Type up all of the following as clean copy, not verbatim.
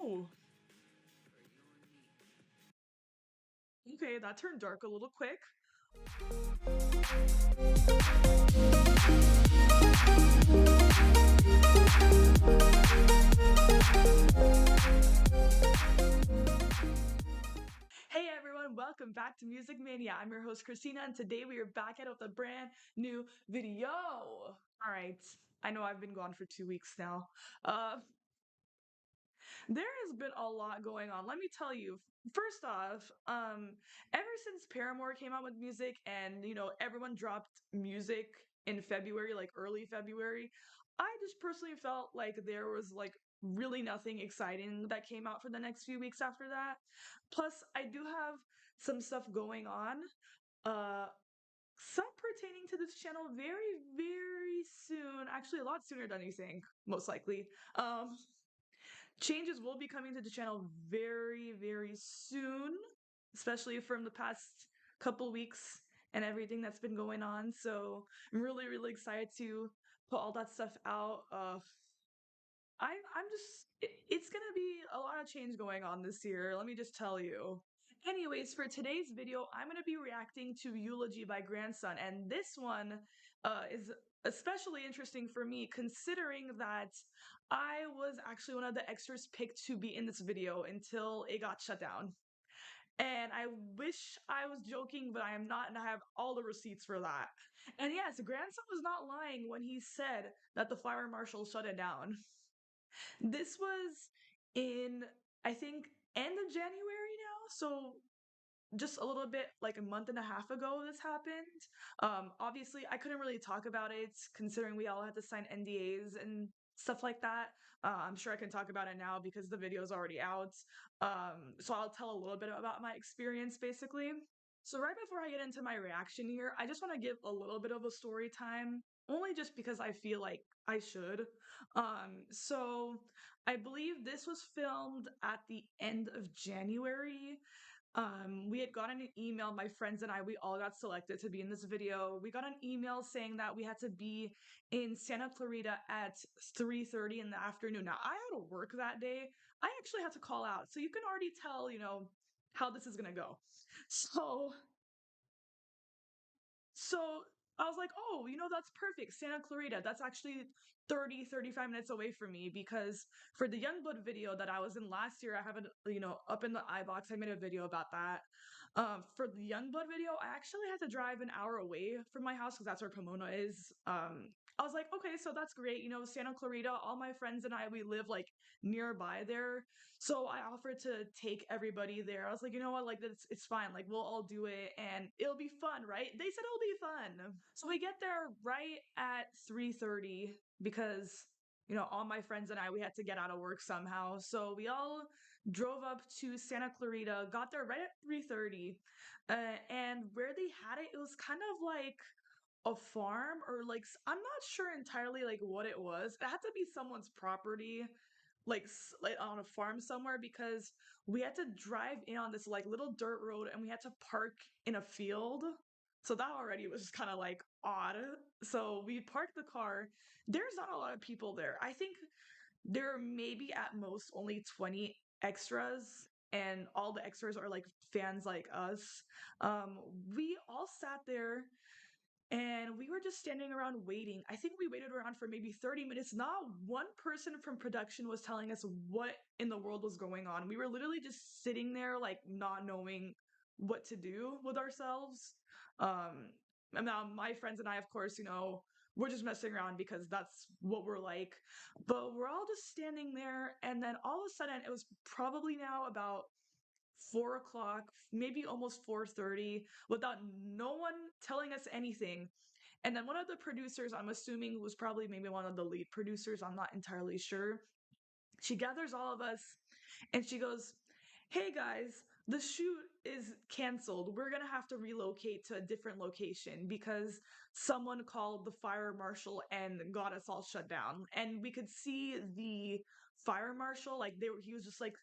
Oh, okay, that turned dark a little quick. Hey everyone, welcome back to Music Mania. I'm your host Christina, and today we are back at it with a brand new video. All right, I know I've been gone for 2 weeks now. Uh, there has been a lot going on. Let me tell you. First off, ever since Paramore came out with music, and everyone dropped music in February, like early February, I just personally felt like there was like really nothing exciting that came out for the next few weeks after that. Plus, I do have some stuff going on. Uh, some pertaining to this channel very, very soon. Actually, a lot sooner than you think, most likely. Um, Changes will be coming to the channel very, very soon, especially from the past couple weeks and everything that's been going on. So I'm really, really excited to put all that stuff out. I'm just it's gonna be a lot of change going on this year. Let me just tell you. Anyways, for today's video, I'm gonna be reacting to Eulogy by Grandson, and this one is especially interesting for me considering that I was actually one of the extras picked to be in this video until it got shut down. And I wish I was joking, but I am not, and I have all the receipts for that. And yes, Grandson was not lying when he said that the fire marshal shut it down. This was in, I think, end of January now. So just a little bit like a month and a half ago this happened. Obviously I couldn't really talk about it considering we all had to sign NDAs and stuff like that. I'm sure I can talk about it now because the video is already out. So I'll tell a little bit about my experience basically. So right before I get into my reaction here, I just want to give a little bit of a story time, only just because I feel like I should. So I believe this was filmed at the end of January. We had gotten an email, my friends and I, we all got selected to be in this video. We got an email saying that we had to be in Santa Clarita at 3:30 in the afternoon. Now, I had to work that day. I actually had to call out. So you can already tell, how this is gonna go. So so I was like, oh, that's perfect. Santa Clarita. That's actually 35 minutes away from me because for the Youngblood video that I was in last year, I have it, up in the iBox. I made a video about that. For the Youngblood video, I actually had to drive an hour away from my house because that's where Pomona is. I was like, okay, so that's great. Santa Clarita, all my friends and I, we live like nearby there. So I offered to take everybody there. I was like, you know what, like it's fine. Like we'll all do it and it'll be fun, right? They said it'll be fun. So we get there right at 3:30 because all my friends and I we had to get out of work somehow. So we all drove up to Santa Clarita, got there right at 3:30. And where they had it, it was kind of like a farm or like I'm not sure entirely like what it was. It had to be someone's property like on a farm somewhere because we had to drive in on this like little dirt road and we had to park in a field. So that already was kind of like odd. So we parked the car. There's not a lot of people there. I think there are maybe at most only 20 extras and all the extras are like fans like us. Um we all sat there and we were just standing around waiting. I think we waited around for maybe 30 minutes. Not one person from production was telling us what in the world was going on. We were literally just sitting there, like, not knowing what to do with ourselves. And now my friends and I, of course, we're just messing around because that's what we're like. But we're all just standing there. And then all of a sudden, it was probably now about 4 o'clock, maybe almost 4:30, without no one telling us anything. And then one of the producers, I'm assuming was probably maybe one of the lead producers, I'm not entirely sure. She gathers all of us and she goes, "Hey guys, the shoot is canceled. We're gonna have to relocate to a different location because someone called the fire marshal and got us all shut down." And we could see the fire marshal, like he was just like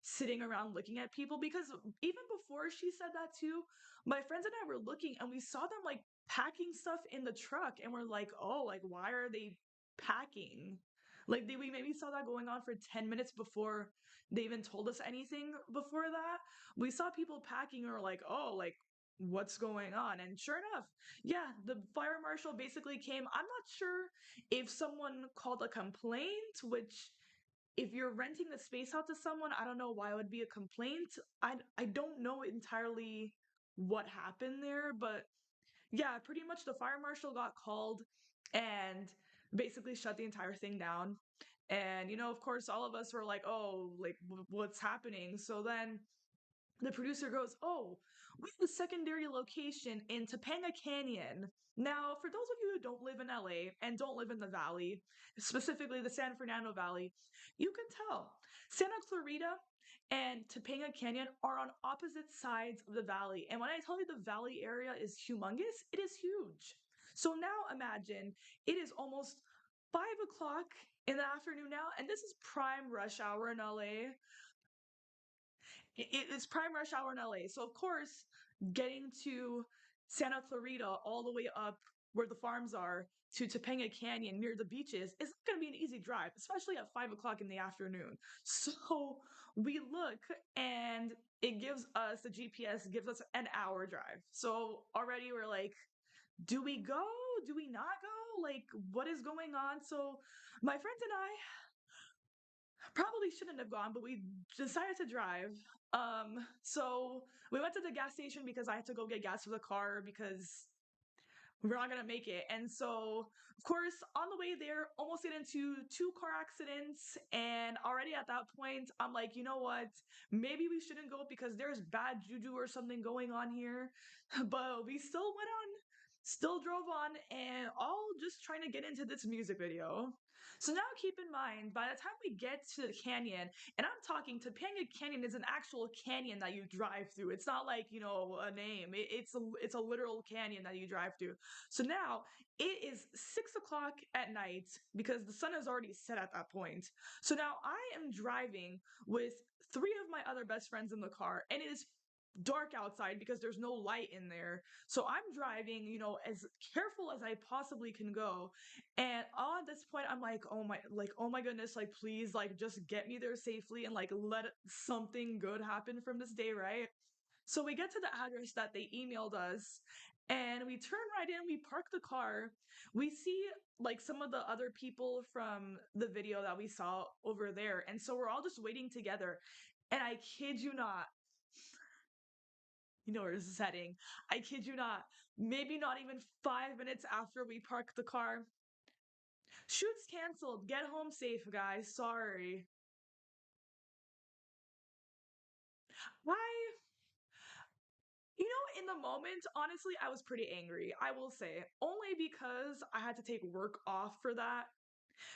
sitting around looking at people because even before she said that too, my friends and I were looking and we saw them like packing stuff in the truck and we're like, oh, like why are they packing? Like we maybe saw that going on for 10 minutes before they even told us anything before that. We saw people packing and we're like, oh, like what's going on? And sure enough, yeah, the fire marshal basically came. I'm not sure if someone called a complaint, which if you're renting the space out to someone, I don't know why it would be a complaint. I don't know entirely what happened there, but yeah, pretty much the fire marshal got called and basically shut the entire thing down. And of course, all of us were like, "Oh, like what's happening?" So then the producer goes, "Oh, we have a secondary location in Topanga Canyon." Now, for those of you who don't live in LA and don't live in the valley, specifically the San Fernando Valley, you can tell Santa Clarita and Topanga Canyon are on opposite sides of the valley. And when I tell you the valley area is humongous, it is huge. So now imagine it is almost 5 o'clock in the afternoon now, and this is prime rush hour in LA. It is prime rush hour in LA. So of course, getting to Santa Clarita all the way up where the farms are to Topanga Canyon near the beaches is not going to be an easy drive, especially at 5 o'clock in the afternoon. So we look and it gives us the GPS gives us an hour drive. So already we're like, do we go? Do we not go? Like, what is going on? So my friends and I probably shouldn't have gone, but we decided to drive. So we went to the gas station because I had to go get gas for the car because we're not gonna make it. And so, of course, on the way there, almost get into two car accidents. And already at that point, I'm like, you know what? Maybe we shouldn't go because there's bad juju or something going on here. But we still went on, still drove on, and all just trying to get into this music video. So now keep in mind, by the time we get to the canyon, and I'm talking Topanga Canyon is an actual canyon that you drive through. It's not like, a name. It's a literal canyon that you drive through. So now it is 6 o'clock at night because the sun has already set at that point. So now I am driving with three of my other best friends in the car, and it is dark outside because there's no light in there. So I'm driving, as careful as I possibly can go. And all at this point, I'm like, oh my goodness, like please, like just get me there safely and like let something good happen from this day, right? So we get to the address that they emailed us and we turn right in, we park the car. We see like some of the other people from the video that we saw over there. And so we're all just waiting together. And I kid you not, where this is heading. I kid you not, maybe not even 5 minutes after we park the car, shoot's canceled. Get home safe, guys. Sorry. I in the moment, honestly, I was pretty angry. I will say, only because I had to take work off for that.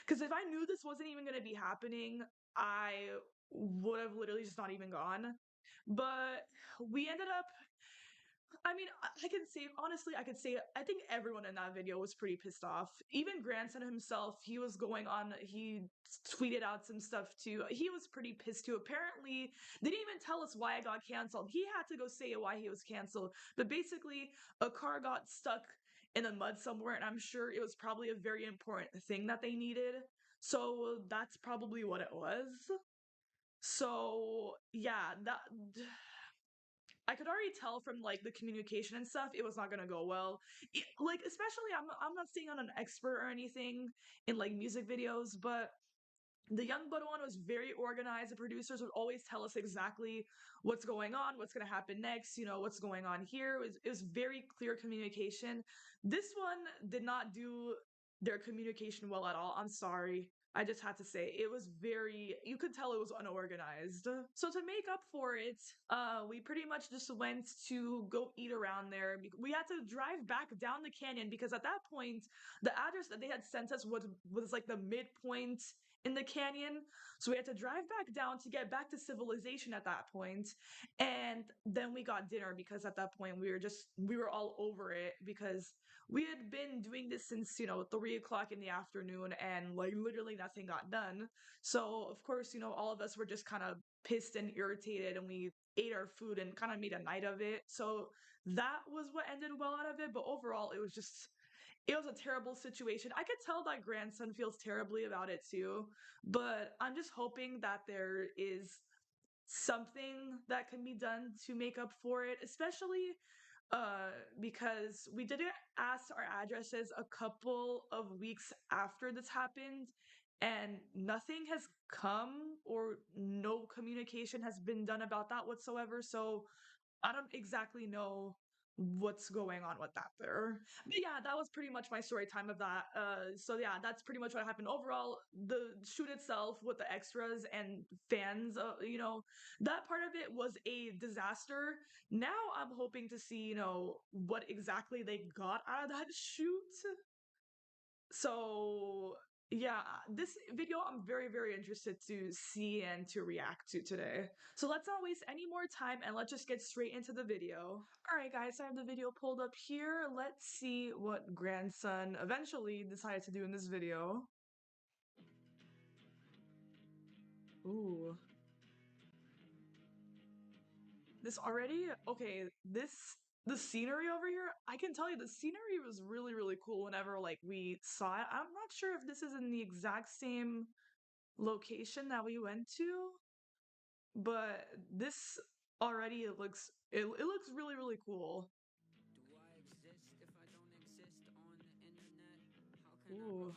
Because if I knew this wasn't even going to be happening, I would have literally just not even gone. But we ended up I mean, I can say honestly, I could say I think everyone in that video was pretty pissed off. Even Grandson himself, he was going on. He tweeted out some stuff too. He was pretty pissed too. Apparently, they didn't even tell us why it got canceled. He had to go say why he was canceled. But basically, a car got stuck in the mud somewhere, and I'm sure it was probably a very important thing that they needed. So that's probably what it was. So yeah, that I could already tell from like the communication and stuff, it was not gonna go well. Like especially, I'm not saying I'm an expert or anything in like music videos, but the young Youngblood one was very organized. The producers would always tell us exactly what's going on, what's going to happen next, what's going on here. It was very clear communication. This one did not do their communication well at all. I'm sorry. I just had to say it was very, you could tell it was unorganized. So to make up for it, we pretty much just went to go eat around there. We had to drive back down the canyon because at that point, the address that they had sent us was like the midpoint in the canyon. So we had to drive back down to get back to civilization at that point. And then we got dinner because at that point we were all over it because we had been doing this since, 3 o'clock in the afternoon and like literally nothing got done. So of course, all of us were just kind of pissed and irritated and we ate our food and kind of made a night of it. So that was what ended well out of it. But overall, it was a terrible situation. I could tell that grandson feels terribly about it too, but I'm just hoping that there is something that can be done to make up for it, especially uh because we did ask our addresses a couple of weeks after this happened and nothing has come or no communication has been done about that whatsoever. So I don't exactly know what's going on with that there. But yeah, that was pretty much my story time of that. So yeah, that's pretty much what happened. Overall, the shoot itself with the extras and fans, that part of it was a disaster. Now I'm hoping to see, what exactly they got out of that shoot. So yeah, this video I'm very, very interested to see and to react to today. So let's not waste any more time and let's just get straight into the video. All right, guys, I have the video pulled up here. Let's see what grandson eventually decided to do in this video. Ooh, this already? Okay, the scenery over here, I can tell you the scenery was really, really cool whenever like we saw it. I'm not sure if this is in the exact same location that we went to, but this already it looks really, really cool. Ooh.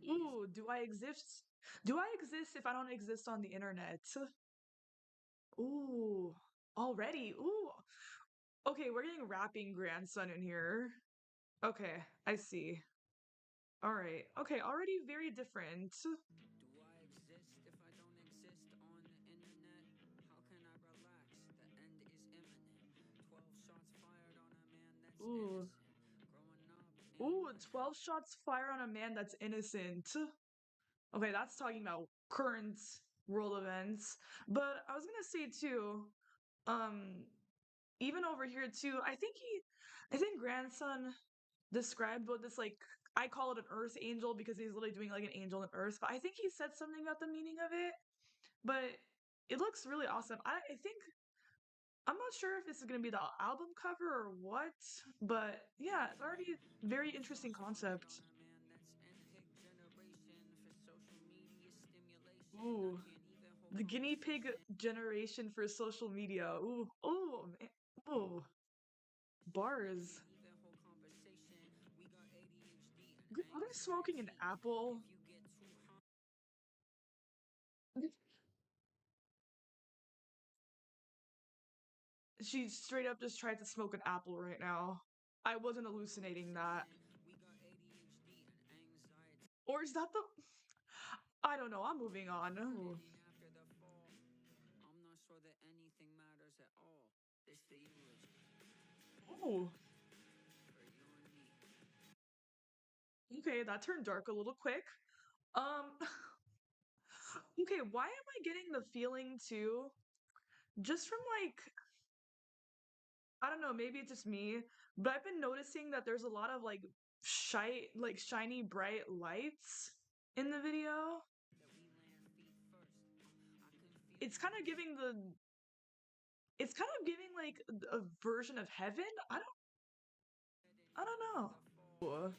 Ooh, do I exist? Do I exist if I don't exist on the internet? Ooh, already. Ooh. Okay, we're getting rapping grandson in here. Okay, I see. All right. Okay, already very different. Ooh. Ooh, 12 shots fired on a man that's innocent. Okay, that's talking about current world events. But I was gonna say too, um, even over here too, I think grandson described what this like I call it an earth angel because he's literally doing like an angel on earth, but I think he said something about the meaning of it. But it looks really awesome. I think I'm not sure if this is gonna be the album cover or what, but yeah, it's already a very interesting concept. Ooh, the guinea pig generation for social media. Ooh, ooh, man. Ooh, bars. Are they smoking an apple? She straight up just tried to smoke an apple right now. I wasn't hallucinating that. Or is that the. I don't know. I'm moving on. Ooh. Ooh. Okay, that turned dark a little quick. Um. Okay, why am I getting the feeling too? Just from like, I don't know, maybe it's just me, but I've been noticing that there's a lot of like shiny bright lights in the video. It's kind of giving the it's kind of giving like a version of heaven. I don't know. Ooh.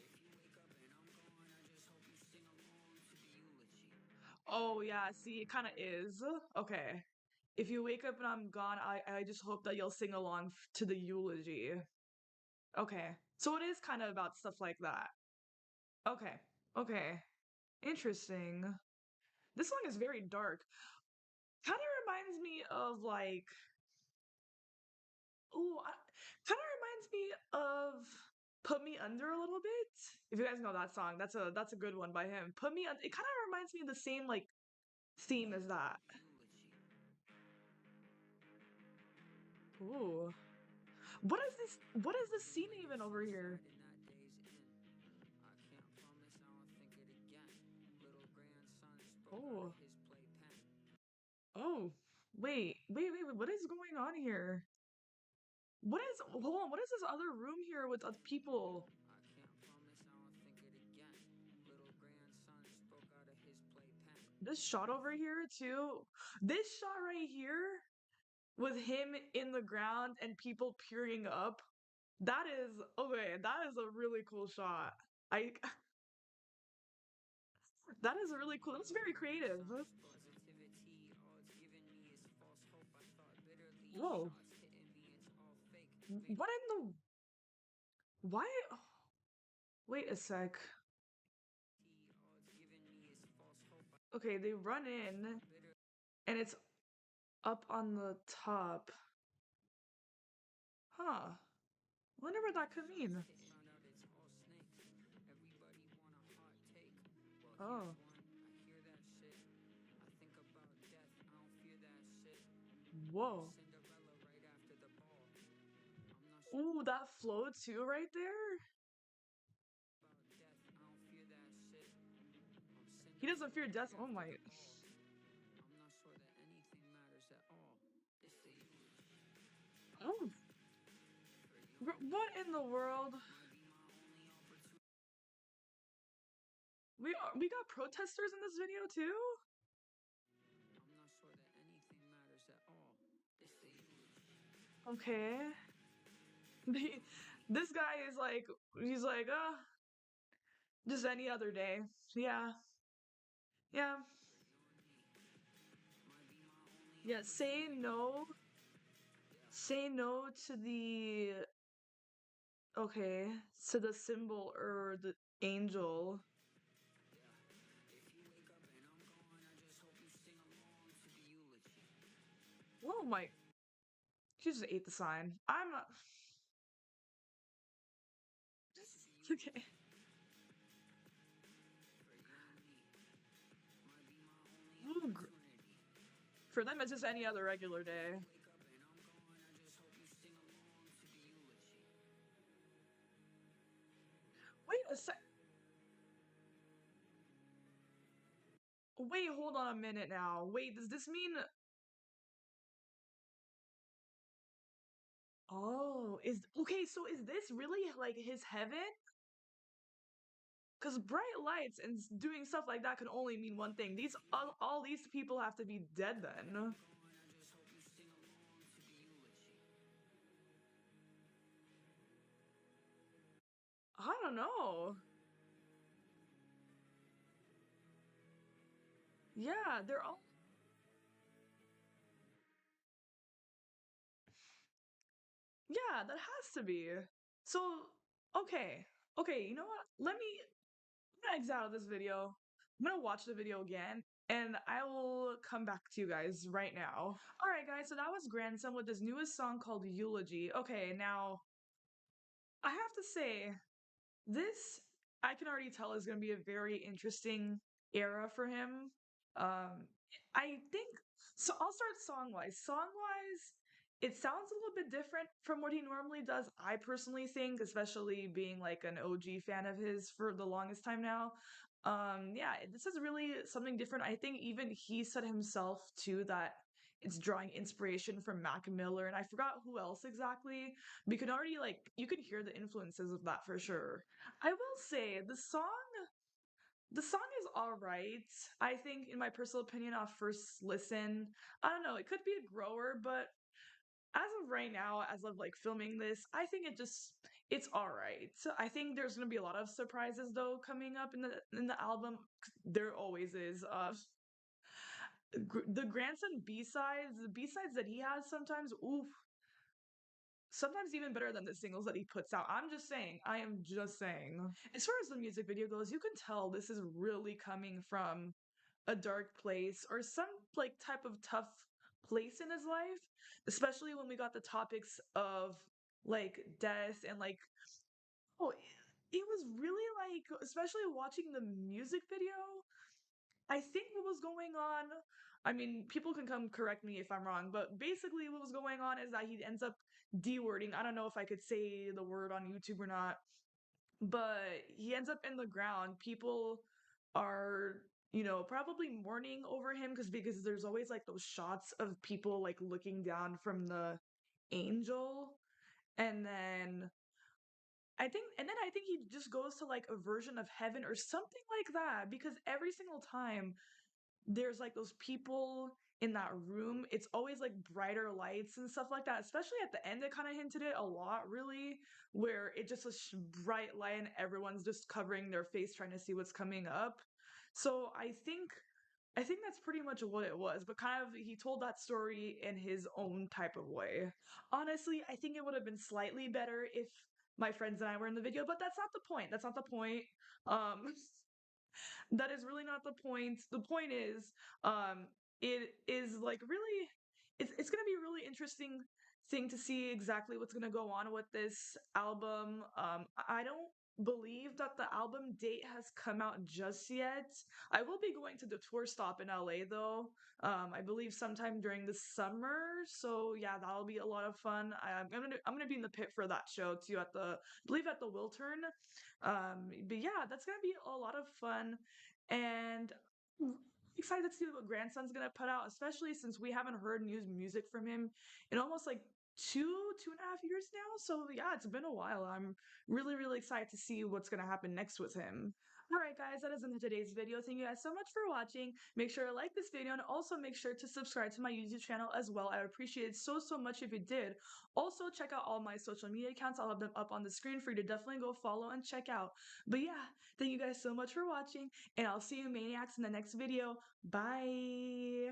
Oh yeah, see, it kind of is. Okay. If you wake up and I'm gone, I just hope that you'll sing along to the eulogy. Okay. So it is kind of about stuff like that. Okay. Okay. Interesting. This song is very dark. Kind of reminds me of like, ooh, kind of reminds me of Put Me Under a little bit. If you guys know that song, that's a good one by him. Put Me Under. It kind of reminds me of the same like theme as that. Ooh. What is this? What is this scene even over here? Oh. Oh. Wait. What is going on here? What is, hold on, what is this other room here with other people? This shot over here too. This shot right here with him in the ground and people peering up. That is okay. That is a really cool shot. I that is really cool. That's very creative. Whoa. What in the why? Wait a sec. Okay, they run in and it's up on the top. Huh. Wonder what that could mean. Oh. Whoa. Ooh, that flow too right there. He doesn't fear death. Oh my. Oh. What in the world? We got protesters in this video too? Okay. He- this guy is like he's like, just any other day. Yeah. Yeah. Yeah. Say no to the okay, to the symbol or the angel. Oh my, she just ate the sign. I'm not okay. Ooh, for them it's just any other regular day. Wait a sec. Wait, hold on a minute now. Wait, does this mean oh, is okay, so is this really like his heaven? Because bright lights and doing stuff like that can only mean one thing. These all these people have to be dead then. I don't know. Yeah, they're all yeah, that has to be. So, okay. Okay, you know what? I'm gonna exit out of this video. I'm gonna watch the video again and I will come back to you guys right now. All right, guys, so that was Grandson with his newest song called Eulogy. Okay, now I have to say, this I can already tell is going to be a very interesting era for him. Um, I think so. I'll start song wise. Song wise, it sounds a little bit different from what he normally does. I personally think, especially being like an OG fan of his for the longest time now. Yeah, this is really something different. I think even he said himself too that it's drawing inspiration from Mac Miller, and I forgot who else exactly. We could already like you could hear the influences of that for sure. I will say the song is all right. I think in my personal opinion off first listen, I don't know, it could be a grower, but as of right now, as of like filming this, I think it's all right. So I think there's going to be a lot of surprises though coming up in the album. There always is. The grandson B-sides, the B-sides that he has sometimes, oof, sometimes even better than the singles that he puts out. I'm just saying. I am just saying. As far as the music video goes, you can tell this is really coming from a dark place or some like type of tough place in his life, especially when we got the topics of like death and like oh it was really like especially watching the music video. I think what was going on, I mean, people can come correct me if I'm wrong, but basically what was going on is that he ends up de-wording. I don't know if I could say the word on YouTube or not, but he ends up in the ground. People are, probably mourning over him because there's always like those shots of people like looking down from the angel. And then I think he just goes to like a version of heaven or something like that because every single time there's like those people in that room. It's always like brighter lights and stuff like that. Especially at the end, they kind of hinted it a lot, really, where it just a bright light and everyone's just covering their face trying to see what's coming up. So I think that's pretty much what it was, but kind of he told that story in his own type of way. Honestly, I think it would have been slightly better if my friends and I were in the video, but that's not the point. That's not the point. Um, that is really not the point. The point is, it is like really, it's gonna be a really interesting thing to see exactly what's gonna go on with this album. I don't believe that the album date has come out just yet. I will be going to the tour stop in LA though. I believe sometime during the summer. So yeah, that'll be a lot of fun. I'm gonna be in the pit for that show too at the I believe at the Wiltern. But yeah, that's gonna be a lot of fun, and excited to see what Grandson's gonna put out, especially since we haven't heard new music from him in almost like 2.5 years now. So yeah, it's been a while. I'm really, really excited to see what's gonna happen next with him. All right, guys, that is the end of today's video. Thank you guys so much for watching. Make sure to like this video and also make sure to subscribe to my YouTube channel as well. I would appreciate it so, so much if you did. Also, check out all my social media accounts. I'll have them up on the screen for you to definitely go follow and check out. But yeah, thank you guys so much for watching, and I'll see you maniacs in the next video. Bye!